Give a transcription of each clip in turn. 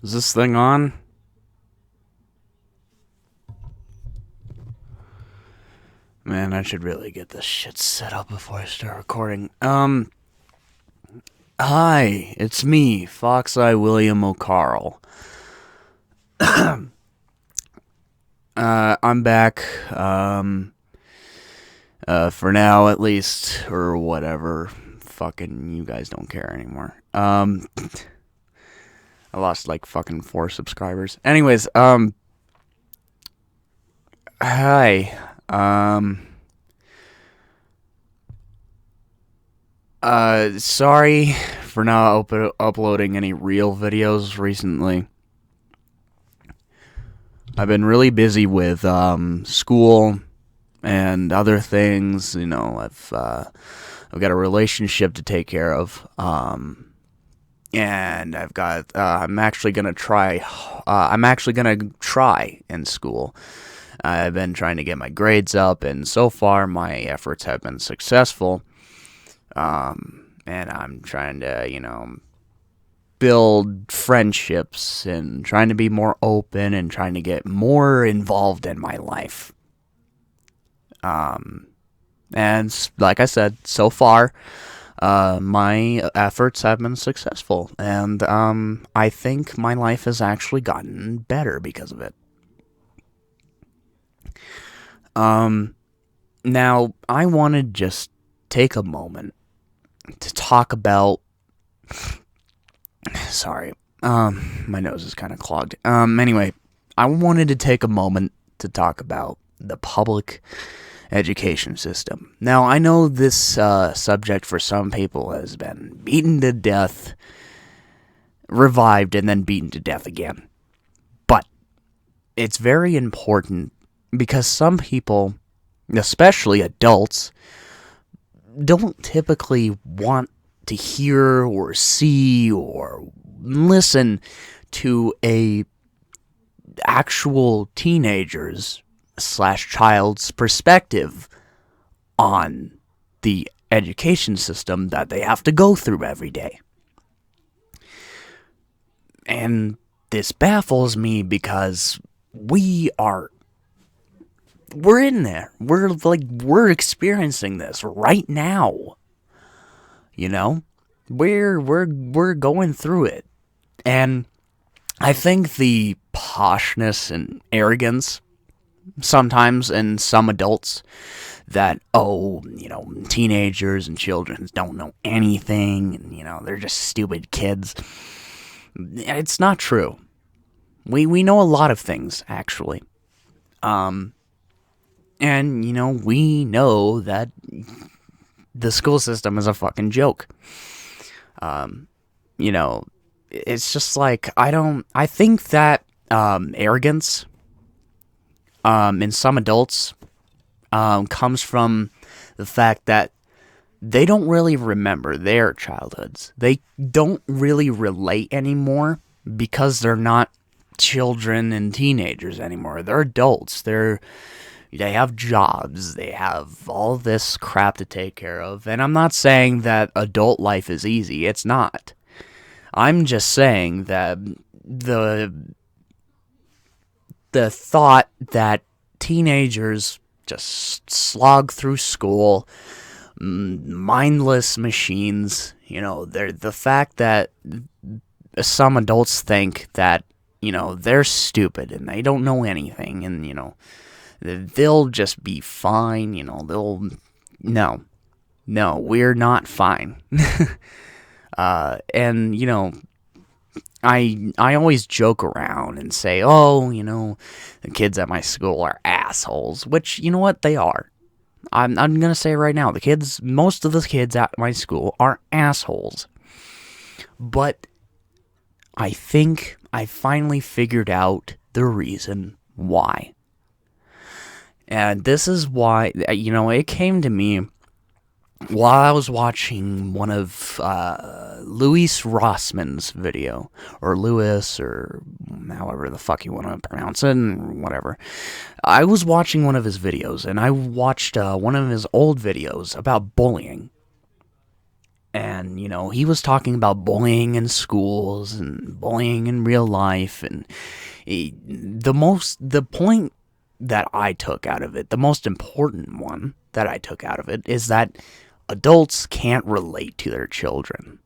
Is this thing on? Man, I should really get this shit set up before I start recording. Hi, it's me, Fox-Eye William O'Carl. I'm back, for now at least, or whatever. Fucking, you guys don't care anymore. I lost like fucking 4 subscribers. Anyways, hi. Sorry for not uploading any real videos recently. I've been really busy with, school and other things. You know, I've got a relationship to take care of. And I'm actually gonna try, in school. I've been trying to get my grades up, and so far my efforts have been successful. And I'm trying to, build friendships and trying to be more open and trying to get more involved in my life. And like I said, so far, my efforts have been successful, and I think my life has actually gotten better because of it. Now I want to just take a moment to talk about. Sorry, my nose is kind of clogged. Anyway, I wanted to take a moment to talk about the public education system. Now, I know this subject for some people has been beaten to death, revived, and then beaten to death again. But it's very important because some people, especially adults, don't typically want to hear or see or listen to a actual teenager's slash child's perspective on the education system that they have to go through every day. And this baffles me because we're in there. We're experiencing this right now. You know? We're going through it. And I think the poshness and arrogance sometimes in some adults that, teenagers and children don't know anything, and, they're just stupid kids. It's not true. We know a lot of things, actually. And, we know that the school system is a fucking joke. It's just like, I think that, arrogance, in some adults, comes from the fact that they don't really remember their childhoods. They don't really relate anymore because they're not children and teenagers anymore. They're adults. They have jobs. They have all this crap to take care of. And I'm not saying that adult life is easy. It's not. I'm just saying that the thought that teenagers just slog through school, mindless machines, the fact that some adults think that, they're stupid and they don't know anything, and, they'll just be fine, no, we're not fine. And, I always joke around and say, the kids at my school are assholes, which, you know what, they are. I'm gonna say right now, most of the kids at my school are assholes. But I think I finally figured out the reason why. And this is why, it came to me while I was watching one of Louis Rossman's video, or Lewis, or however the fuck you want to pronounce it, and whatever. I was watching one of his videos, and I watched one of his old videos about bullying. And, he was talking about bullying in schools and bullying in real life. And the point that I took out of it, the most important one that I took out of it, is that adults can't relate to their children.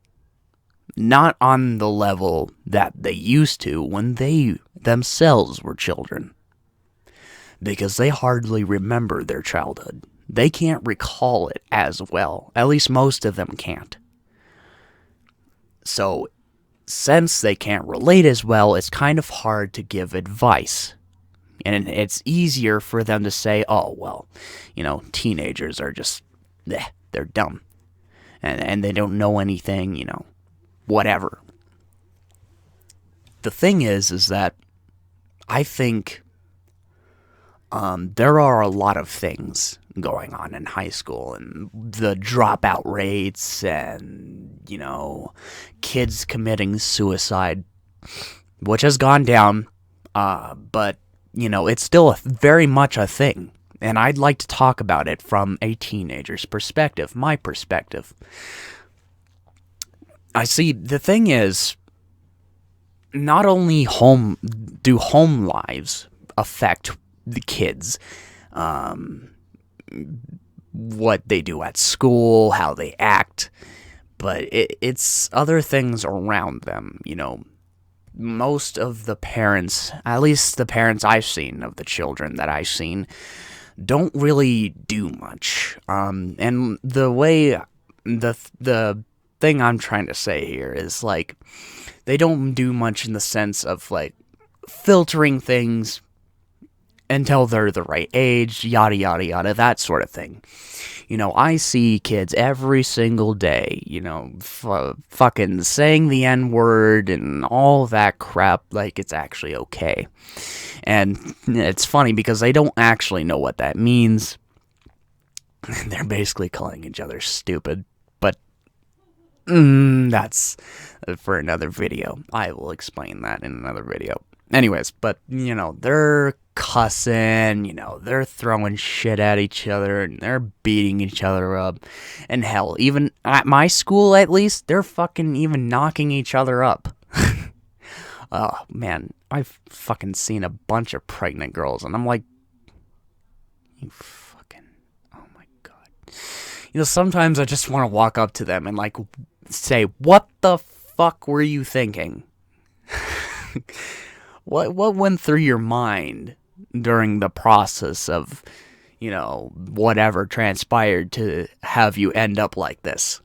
Not on the level that they used to when they themselves were children. Because they hardly remember their childhood. They can't recall it as well. At least most of them can't. So, since they can't relate as well, it's kind of hard to give advice. And it's easier for them to say, oh, well, teenagers are just, they're dumb. And they don't know anything, whatever. The thing is that I think there are a lot of things going on in high school, and the dropout rates, and kids committing suicide, which has gone down, but it's still very much a thing, and I'd like to talk about it from a teenager's perspective, my perspective. I see, the thing is, not only do home lives affect the kids, what they do at school, how they act, but it's other things around them. Most of the parents, at least the parents I've seen of the children that I've seen, don't really do much. And the thing I'm trying to say here is, like, they don't do much in the sense of, like, filtering things until they're the right age, yada, yada, yada, that sort of thing. I see kids every single day, fucking saying the N-word and all that crap like it's actually okay. And it's funny because they don't actually know what that means. They're basically calling each other stupid. But that's for another video. I will explain that in another video. Anyways, but, they're cussing, they're throwing shit at each other, and they're beating each other up. And hell, even at my school, at least, they're fucking even knocking each other up. Oh, man, I've fucking seen a bunch of pregnant girls, and I'm like, oh my god. Sometimes I just want to walk up to them and, like, say, what the fuck were you thinking? What went through your mind during the process of, whatever transpired to have you end up like this?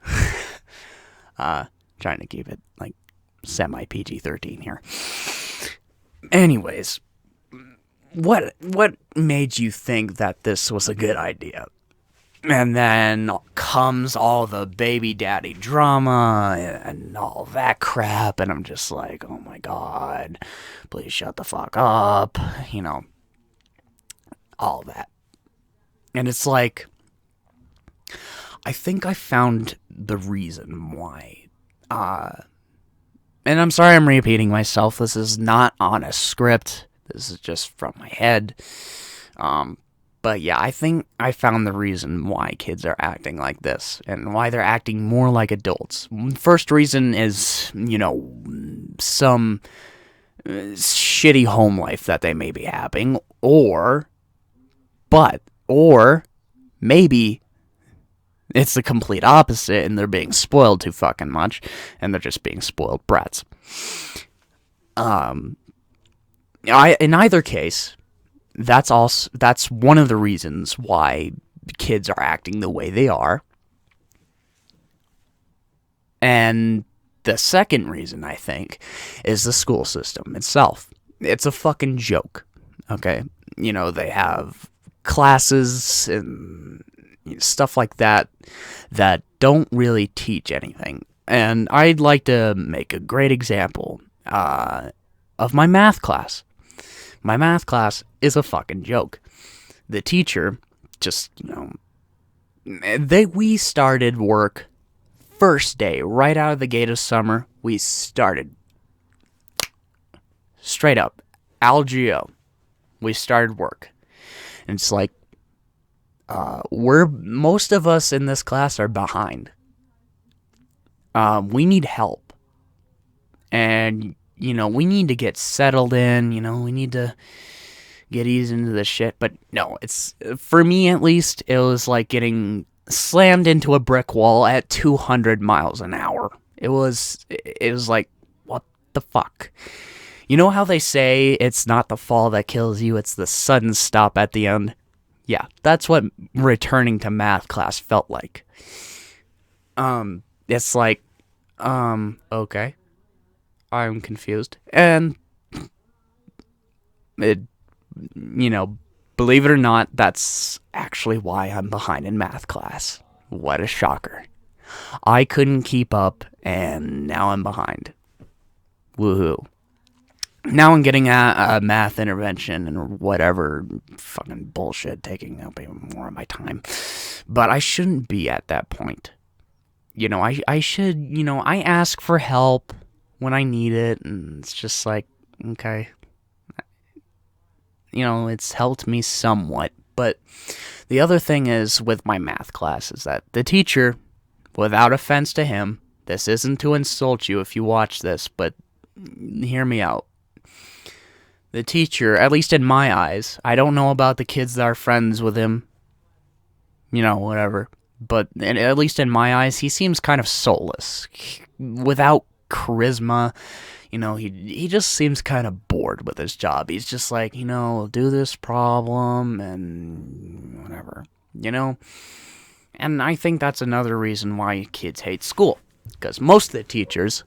Trying to keep it, like, semi-PG-13 here. Anyways, what made you think that this was a good idea? And then comes all the baby daddy drama and all that crap, and I'm just like, oh my god, please shut the fuck up, all that. And it's like, I think I found the reason why. And I'm sorry I'm repeating myself, this is not on a script, this is just from my head. But yeah, I think I found the reason why kids are acting like this, and why they're acting more like adults. First reason is, some shitty home life that they may be having, or maybe it's the complete opposite, and they're being spoiled too fucking much, and they're just being spoiled brats. In either case, that's one of the reasons why kids are acting the way they are. And the second reason, I think, is the school system itself. It's a fucking joke, okay? They have classes and stuff like that that don't really teach anything. And I'd like to make a great example of my math class. My math class is a fucking joke. The teacher just, we started work first day, right out of the gate of summer. We started straight up, Algeo. We started work. And it's like, most of us in this class are behind. We need help. And, we need to get settled in, we need to get eased into this shit. But no, for me at least, it was like getting slammed into a brick wall at 200 miles an hour. It was like, what the fuck? You know how they say it's not the fall that kills you, it's the sudden stop at the end? Yeah, that's what returning to math class felt like. It's like, okay. I'm confused. And it, believe it or not, that's actually why I'm behind in math class. What a shocker. I couldn't keep up, and now I'm behind. Woohoo. Now I'm getting a math intervention and whatever fucking bullshit taking up even more of my time. But I shouldn't be at that point. I should, I ask for help when I need it, and it's just like, okay. It's helped me somewhat. But the other thing is with my math class is that the teacher, without offense to him, this isn't to insult you if you watch this, but hear me out. The teacher, at least in my eyes, I don't know about the kids that are friends with him, whatever, but at least in my eyes, he seems kind of soulless, without charisma. He just seems kind of bored with his job. He's just like, do this problem and whatever, And I think that's another reason why kids hate school. Because most of the teachers,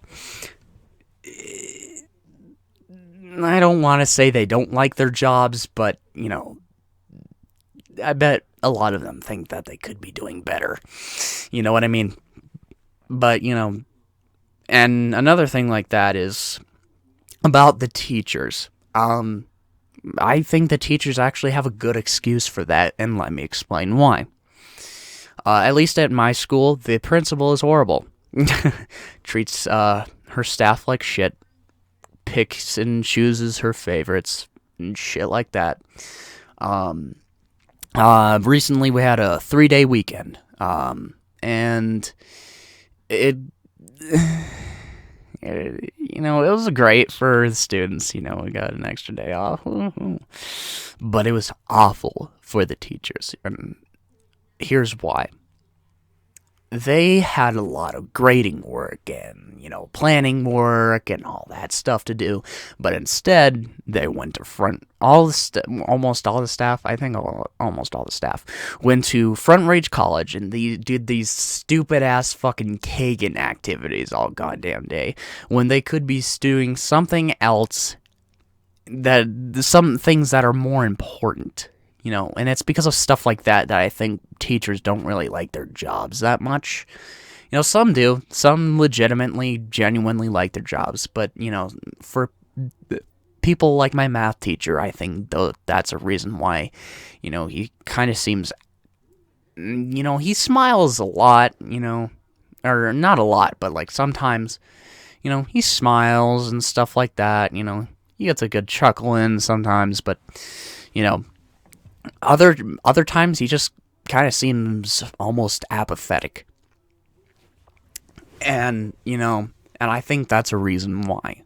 I don't want to say they don't like their jobs, but, I bet a lot of them think that they could be doing better. You know what I mean? But, and another thing like that is about the teachers. I think the teachers actually have a good excuse for that, and let me explain why. At least at my school, the principal is horrible. Treats her staff like shit. Picks and chooses her favorites and shit like that. Recently we had a 3-day weekend. And it was great for the students. We got an extra day off. But it was awful for the teachers. And here's why. They had a lot of grading work and, planning work and all that stuff to do. But instead, they went to almost all the staff went to Front Range College, and they did these stupid-ass fucking Kagan activities all goddamn day, when they could be doing something else, some things that are more important. And it's because of stuff like that I think teachers don't really like their jobs that much. Some do. Some legitimately, genuinely like their jobs. But, for people like my math teacher, I think that's a reason why, he kind of seems, he smiles a lot, or not a lot, but like sometimes, he smiles and stuff like that, he gets a good chuckle in sometimes, but, other times he just kind of seems almost apathetic. And, and I think that's a reason why.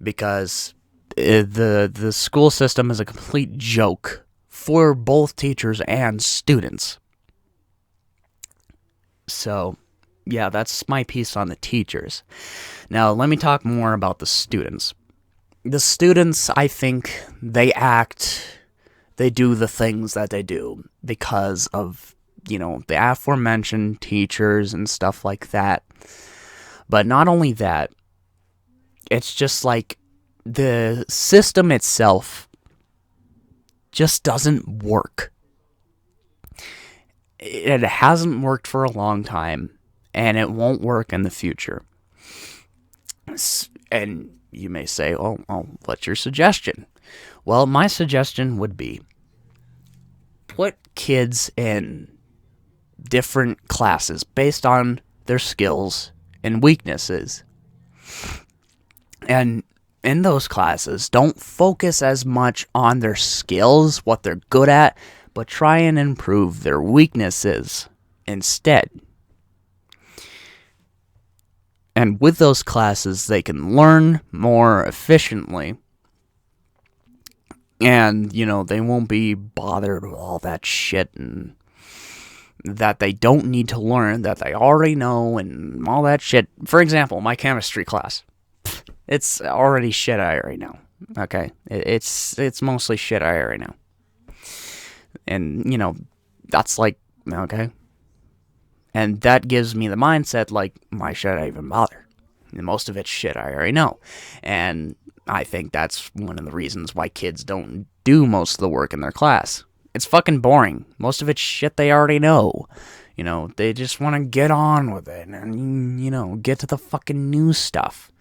Because the school system is a complete joke for both teachers and students. So, yeah, that's my piece on the teachers. Now, let me talk more about the students. The students, I think, they do the things that they do because of, the aforementioned teachers and stuff like that. But not only that, it's just like the system itself just doesn't work. It hasn't worked for a long time, and it won't work in the future. And you may say, oh, what's your suggestion? Well, my suggestion would be put kids in different classes based on their skills and weaknesses. And in those classes, don't focus as much on their skills, what they're good at, but try and improve their weaknesses instead. And with those classes, they can learn more efficiently. And, they won't be bothered with all that shit and that they don't need to learn, that they already know, and all that shit. For example, my chemistry class. It's already shit I already know. Okay? It's mostly shit I already know. And, that's like, okay. And that gives me the mindset, like, why should I even bother? Most of it's shit I already know. And I think that's one of the reasons why kids don't do most of the work in their class. It's fucking boring. Most of it's shit they already know. They just want to get on with it and, get to the fucking new stuff.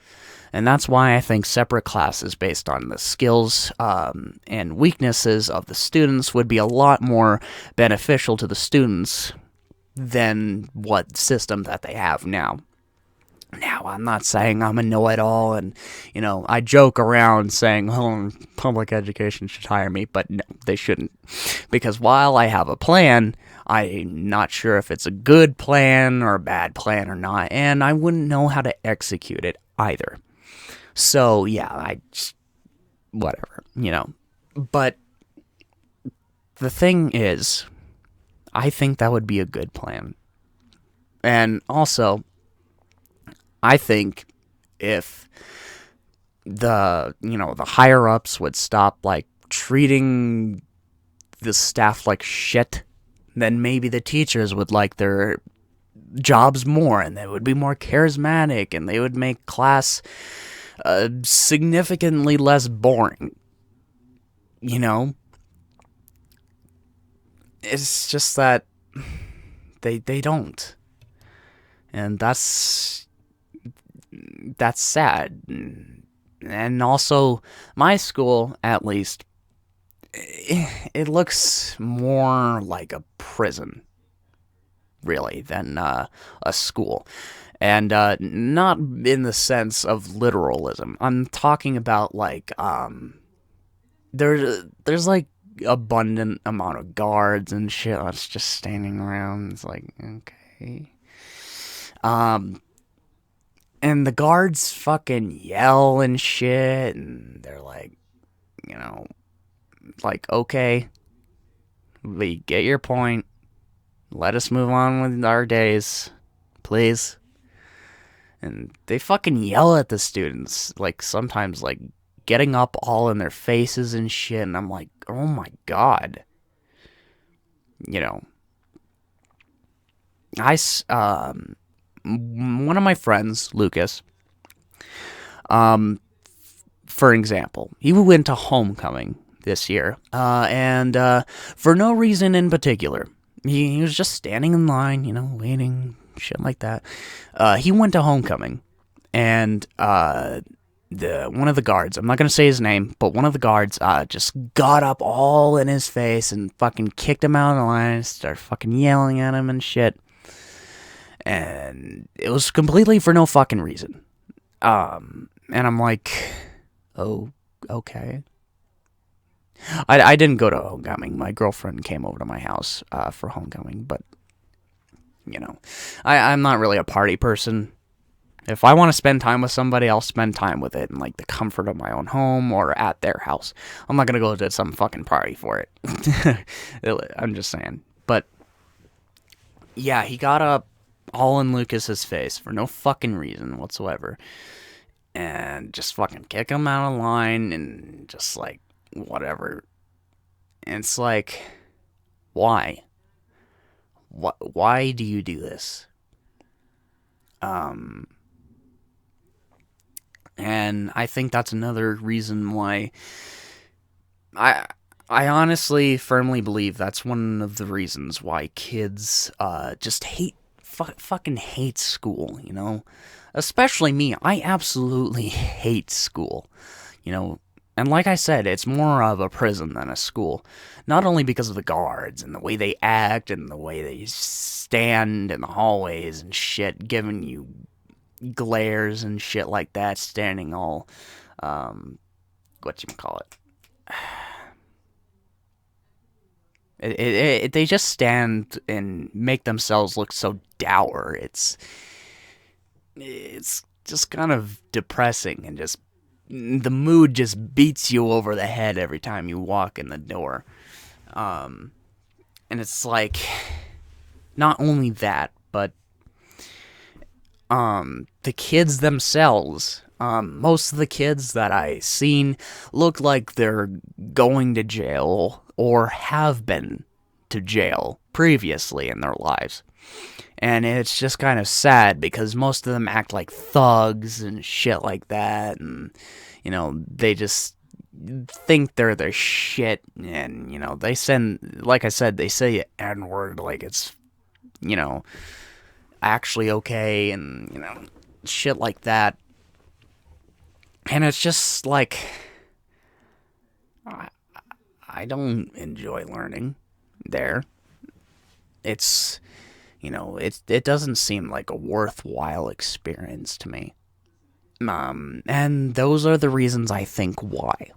And that's why I think separate classes based on the skills and weaknesses of the students would be a lot more beneficial to the students than what system that they have now. Now, I'm not saying I'm a know-it-all, and, I joke around saying, public education should hire me, but no, they shouldn't. Because while I have a plan, I'm not sure if it's a good plan or a bad plan or not, and I wouldn't know how to execute it either. So, yeah, whatever, But the thing is, I think that would be a good plan. And also, I think if the higher ups would stop like treating the staff like shit, then maybe the teachers would like their jobs more, and they would be more charismatic, and they would make class significantly less boring. It's just that they don't, and that's sad. And also, my school, at least, it looks more like a prison, really, than a school. And not in the sense of literalism. I'm talking about, like, there's like, abundant amount of guards and shit that's just standing around. It's like, okay. And the guards fucking yell and shit, and they're like, like, okay, we get your point. Let us move on with our days, please. And they fucking yell at the students, like, sometimes, like, getting up all in their faces and shit, and I'm like, oh my god. One of my friends, Lucas, for example, he went to homecoming this year, and for no reason in particular. He was just standing in line, waiting, shit like that. He went to homecoming, and one of the guards, I'm not going to say his name, but one of the guards just got up all in his face and fucking kicked him out of the line, started fucking yelling at him and shit. And it was completely for no fucking reason. And I'm like, oh, okay. I didn't go to homecoming. My girlfriend came over to my house for homecoming, but, I'm not really a party person. If I want to spend time with somebody, I'll spend time with it in, like, the comfort of my own home or at their house. I'm not going to go to some fucking party for it. I'm just saying. But, yeah, he got up all in Lucas's face for no fucking reason whatsoever. And just fucking kick him out of line and just, like, whatever. And it's like, why? Why do you do this? And I think that's another reason why I honestly firmly believe that's one of the reasons why kids just fucking hate school, Especially me. I absolutely hate school, And like I said, it's more of a prison than a school. Not only because of the guards and the way they act and the way they stand in the hallways and shit, giving you glares and shit like that, standing all, whatchamacallit. They just stand and make themselves look so dour. it's just kind of depressing, and just the mood just beats you over the head every time you walk in the door. And it's like, not only that, but the kids themselves. Most of the kids that I seen look like they're going to jail or have been to jail previously in their lives. And it's just kind of sad because most of them act like thugs and shit like that. And, they just think they're the shit. And, they like I said, they say N-word like it's, actually okay. And, shit like that. And it's just like, I don't enjoy learning there. It's, it doesn't seem like a worthwhile experience to me. And those are the reasons I think why.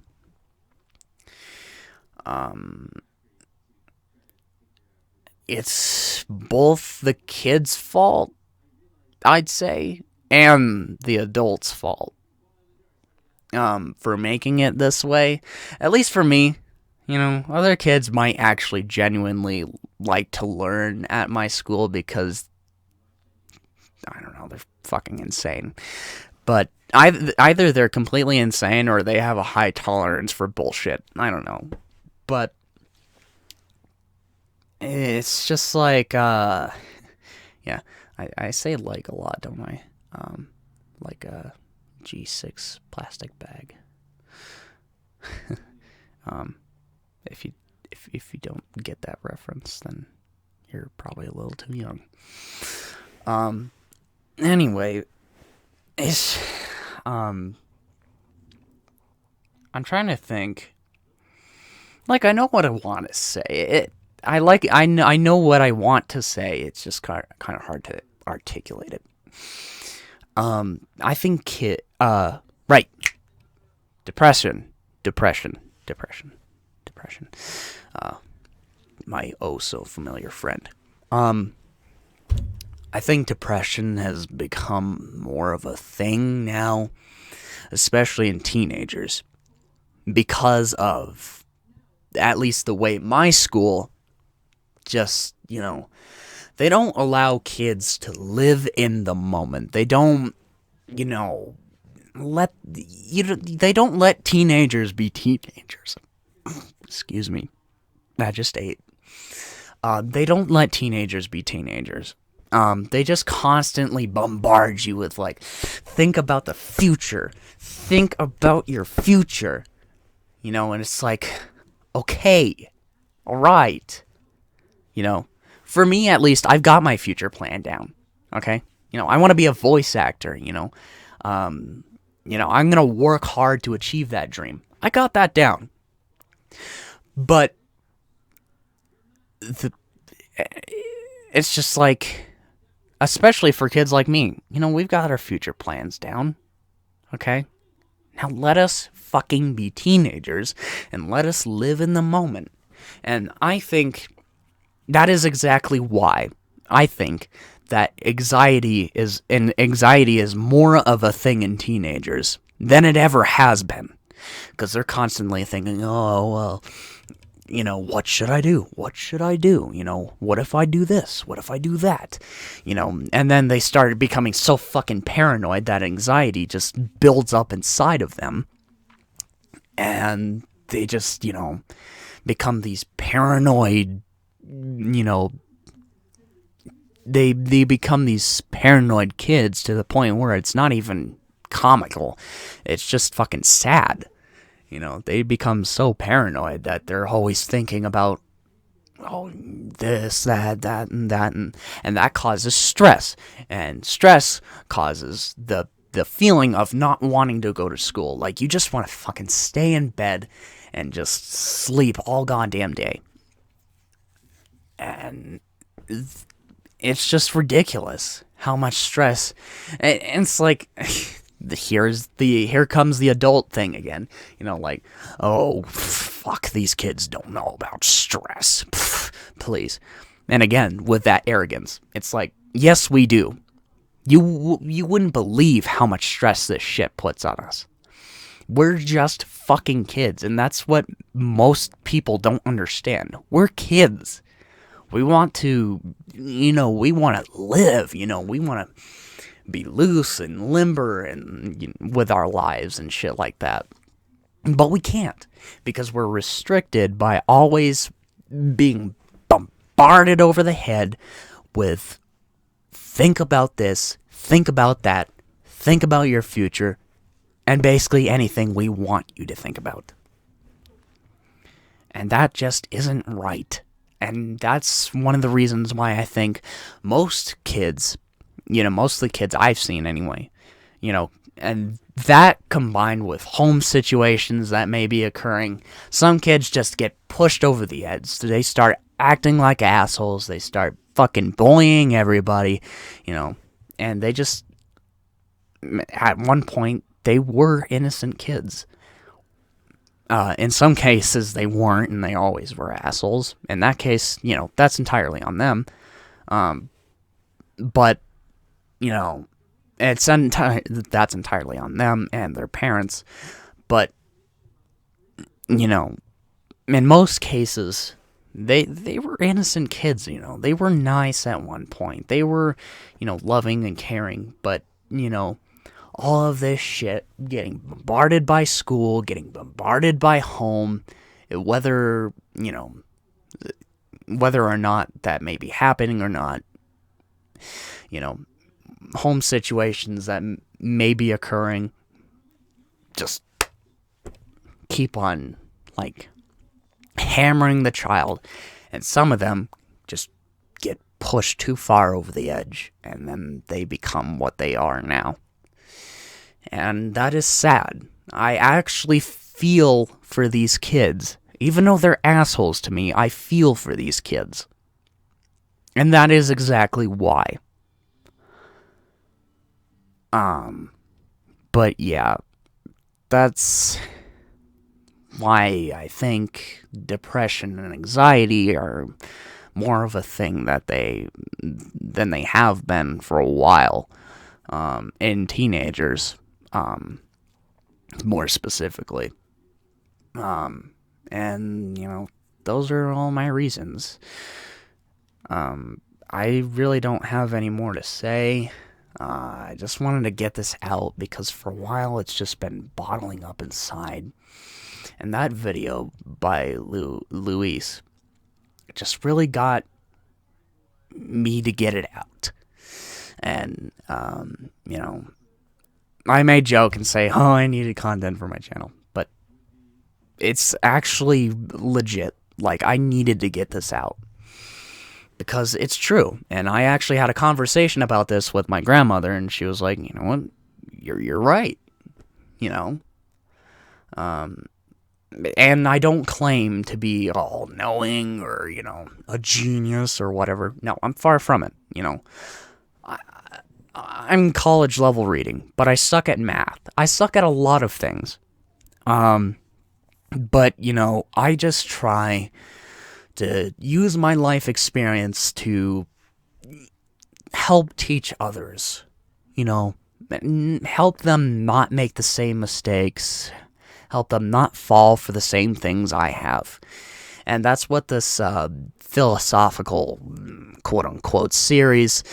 It's both the kids' fault, I'd say, and the adults' fault. For making it this way. At least for me. Other kids might actually genuinely like to learn at my school because, I don't know, they're fucking insane. But either they're completely insane or they have a high tolerance for bullshit. I don't know. But it's just like, yeah, I say like a lot, don't I? Like a G6 plastic bag. If you don't get that reference, then you're probably a little too young. Anyway, it's I'm trying to think. Like, I know what I want to say. I know what I want to say. It's just kind of hard to articulate it. I think right. Depression. My oh so familiar friend. I think depression has become more of a thing now, especially in teenagers, because of, at least the way my school just, they don't allow kids to live in the moment. They don't, they don't let teenagers be teenagers. Excuse me. I just ate. They don't let teenagers be teenagers. They just constantly bombard you with, like, think about the future. Think about your future. And it's like, okay, alright. For me at least, I've got my future planned down. Okay? I want to be a voice actor, I'm gonna work hard to achieve that dream. I got that down. But it's just like, especially for kids like me, we've got our future plans down. Okay? Now let us fucking be teenagers and let us live in the moment. And I think that is exactly why I think that anxiety is more of a thing in teenagers than it ever has been. Because they're constantly thinking, oh, well, what should I do? What should I do? What if I do this? What if I do that? And then they started becoming so fucking paranoid that anxiety just builds up inside of them. And they just, become these paranoid, they become these paranoid kids to the point where it's not even comical. It's just fucking sad. They become so paranoid that they're always thinking about, oh, this, that, and that, and that causes stress. And stress causes the feeling of not wanting to go to school. Like, you just want to fucking stay in bed and just sleep all goddamn day. And it's just ridiculous how much stress. And it's like, here comes the adult thing again. Like, oh, fuck, these kids don't know about stress. Pfft, please. And again, with that arrogance, it's like, yes, we do. You wouldn't believe how much stress this shit puts on us. We're just fucking kids, and that's what most people don't understand. We're kids. We want to, we want to live, we want to be loose and limber and with our lives and shit like that. But we can't, because we're restricted by always being bombarded over the head with think about this, think about that, think about your future, and basically anything we want you to think about. And that just isn't right. And that's one of the reasons why I think most kids, most of the kids I've seen anyway, and that combined with home situations that may be occurring, some kids just get pushed over the edge. They start acting like assholes. They start fucking bullying everybody, and they just, at one point, they were innocent kids. In some cases, they weren't, and they always were assholes. In that case, that's entirely on them. But, that's entirely on them and their parents. But, in most cases, they were innocent kids, They were nice at one point. They were, loving and caring. But, all of this shit, getting bombarded by school, getting bombarded by home, whether or not that may be happening or not, home situations that may be occurring, just keep on, hammering the child, and some of them just get pushed too far over the edge, and then they become what they are now. And that is sad. I actually feel for these kids. Even though they're assholes to me, I feel for these kids. And that is exactly why. But yeah, that's why I think depression and anxiety are more of a thing than they have been for a while, in teenagers. More specifically. And, those are all my reasons. I really don't have any more to say. I just wanted to get this out because for a while it's just been bottling up inside. And that video by Luis just really got me to get it out. And, I may joke and say, I needed content for my channel, but it's actually legit. I needed to get this out because it's true. And I actually had a conversation about this with my grandmother, and she was like, you know what, you're right, and I don't claim to be all-knowing or, a genius or whatever. No, I'm far from it, I'm college-level reading, but I suck at math. I suck at a lot of things. But, I just try to use my life experience to help teach others, help them not make the same mistakes, help them not fall for the same things I have. And that's what this philosophical, quote-unquote, series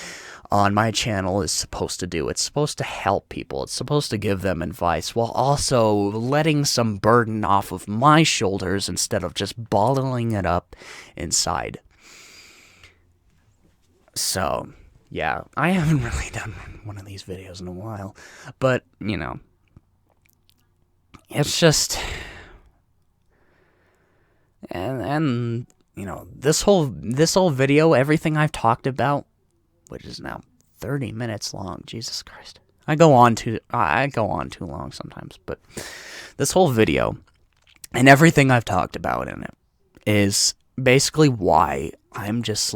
on my channel is supposed to do. It's supposed to help people. It's supposed to give them advice while also letting some burden off of my shoulders instead of just bottling it up inside. So, yeah, I haven't really done one of these videos in a while, but, it's just, and this whole video, everything I've talked about, which is now 30 minutes long. Jesus Christ. I go on too long sometimes, but this whole video and everything I've talked about in it is basically why I'm just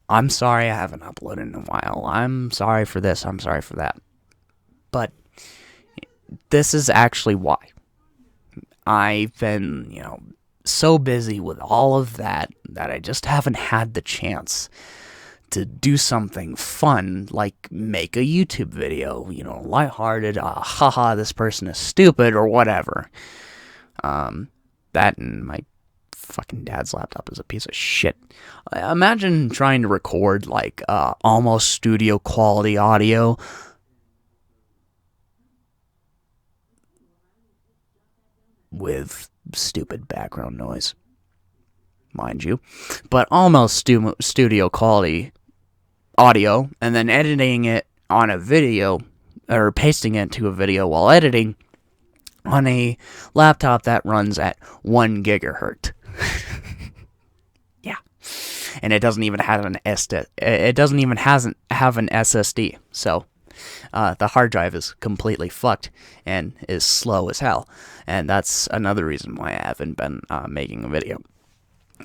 I'm sorry I haven't uploaded in a while. I'm sorry for this. I'm sorry for that. But this is actually why. I've been, so busy with all of that I just haven't had the chance to do something fun, like make a YouTube video, lighthearted, haha, this person is stupid, or whatever. That and my fucking dad's laptop is a piece of shit. Imagine trying to record, like, almost studio quality audio with stupid background noise, mind you, but almost studio quality audio, and then editing it on a video, or pasting it to a video while editing on a laptop that runs at 1 gigahertz. Yeah, and it doesn't even have an SSD, so the hard drive is completely fucked and is slow as hell, and that's another reason why I haven't been making a video.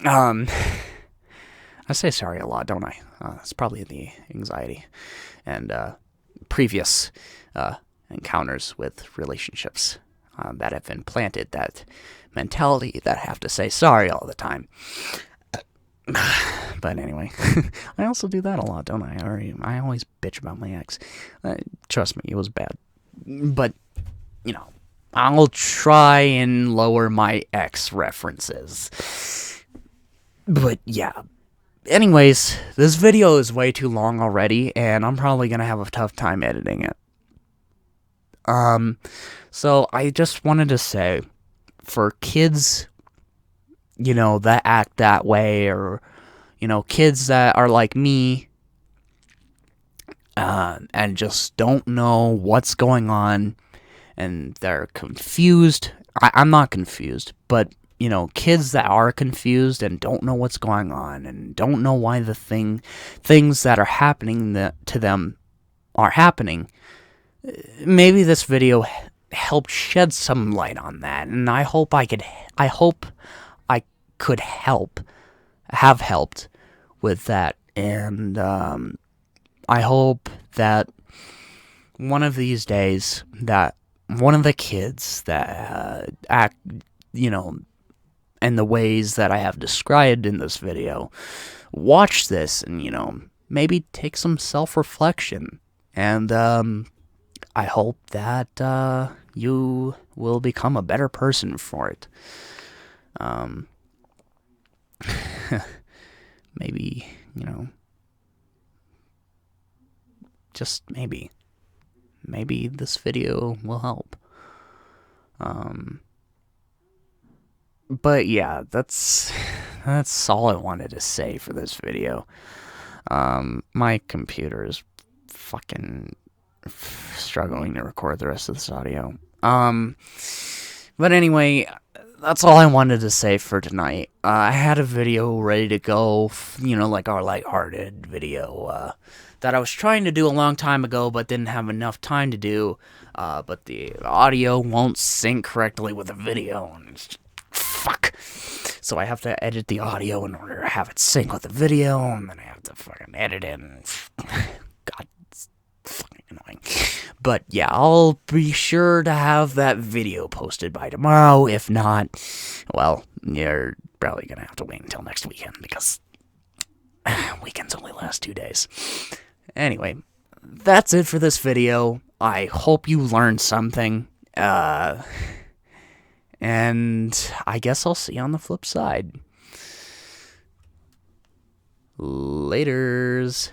I say sorry a lot, don't I? It's probably the anxiety and previous encounters with relationships that have implanted that mentality that I have to say sorry all the time. But anyway, I also do that a lot, don't I? I always bitch about my ex. Trust me, it was bad. But, I'll try and lower my ex references. But yeah. Anyways, this video is way too long already, and I'm probably going to have a tough time editing it. So I just wanted to say, for kids, that act that way, or, kids that are like me, and just don't know what's going on, and they're confused. I'm not confused, but, kids that are confused and don't know what's going on, and don't know why the things that are happening to them are happening, maybe this video helped shed some light on that, and I hope I could have helped with that, and I hope that one of these days that one of the kids that act, in the ways that I have described in this video, watch this and, maybe take some self-reflection, and I hope that you will become a better person for it. Maybe, just maybe this video will help. But yeah, that's all I wanted to say for this video. My computer is fucking struggling to record the rest of this audio. But anyway, that's all I wanted to say for tonight. I had a video ready to go, like our lighthearted video, that I was trying to do a long time ago, but didn't have enough time to do, but the audio won't sync correctly with the video, and it's just, fuck. So I have to edit the audio in order to have it sync with the video, and then I have to fucking edit it, and God, it's fucking annoying. But yeah, I'll be sure to have that video posted by tomorrow. If not, well, you're probably gonna have to wait until next weekend, because weekends only last 2 days. Anyway, that's it for this video. I hope you learned something. And I guess I'll see you on the flip side. Laters.